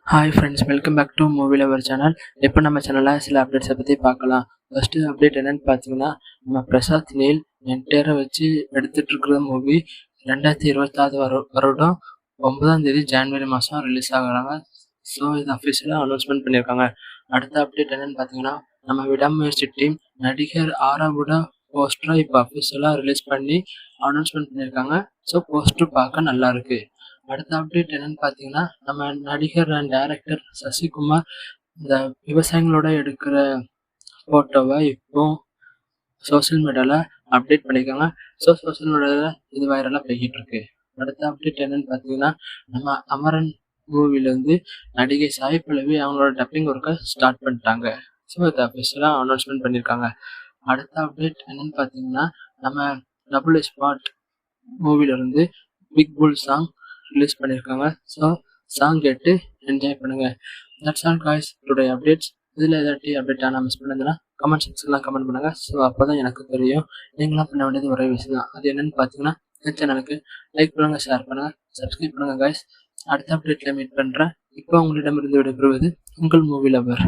Hi friends, welcome back to movie lover channel. இப்போ நம்ம சேனலில் சில அப்டேட்ஸை பற்றி பார்க்கலாம். ஃபஸ்ட்டு அப்டேட் என்னென்னு பார்த்தீங்கன்னா, நம்ம பிரசாத் நீல் என்டையரை வச்சு எடுத்துகிட்டு இருக்கிற மூவி 2026 வருடம் 9ஆம் தேதி ஜனவரி மாதம் ரிலீஸ் ஆகுறாங்க. ஸோ இது அஃபிஷியலாக அனௌன்ஸ்மெண்ட் பண்ணியிருக்காங்க. அடுத்த அப்டேட் என்னென்னு பார்த்தீங்கன்னா, நம்ம விடாமுயற்சி டீம் நடிகர் ஆராவோட போஸ்டரை இப்போ அஃபிஷியலாக ரிலீஸ் பண்ணி அனௌன்ஸ்மெண்ட் பண்ணியிருக்காங்க. ஸோ போஸ்டர் பார்க்க நல்லா இருக்குது. அடுத்த அப்டேட் என்னன்னு பார்த்தீங்கன்னா, நம்ம நடிகர் அண்ட் டைரக்டர் சசிகுமார் இந்த விவசாயிகளோட எடுக்கிற ஃபோட்டோவை இப்போ சோசியல் மீடியாவில் அப்டேட் பண்ணியிருக்காங்க. ஸோ சோசியல் மீடியாவில் இது வைரலாக போய்கிட்டு இருக்கு. அடுத்த அப்டேட் என்னன்னு பார்த்தீங்கன்னா, நம்ம அமரன் மூவிலேருந்து நடிகை சாய் பல்லவி அவங்களோட டப்பிங் ஒர்க்கை ஸ்டார்ட் பண்ணிட்டாங்க. ஸோ இதை அஃபிஷியலாக அனௌன்ஸ்மெண்ட் பண்ணியிருக்காங்க. அடுத்த அப்டேட் என்னன்னு பார்த்தீங்கன்னா, நம்ம டபுள் ஸ்பாட் மூவிலேருந்து பிக் புல் சாங் ரிலீஸ் பண்ணியிருக்காங்க. ஸோ சாங் கேட்டு என்ஜாய் பண்ணுங்கள். That's all guys today updates. இதில் ஏதாட்டி அப்டேட் ஆனால் மிஸ் பண்ணதுன்னா கமெண்ட் செக்ஷன்லாம் கமெண்ட் பண்ணுங்கள். ஸோ அப்போ தான் எனக்கு தெரியும். நீங்களாம் பண்ண வேண்டியது ஒரே விஷயம் தான். அது என்னென்னு பார்த்தீங்கன்னா, இந்த சேனலுக்கு லைக் பண்ணுங்கள், ஷேர் பண்ணுங்கள், சப்ஸ்கிரைப் பண்ணுங்கள் காய்ஸ். அடுத்த அப்டேட்டில் மீட் பண்ணுறேன். இப்போ உங்களிடமிருந்து விடைபெறுவது உங்கள் மூவி லவர்.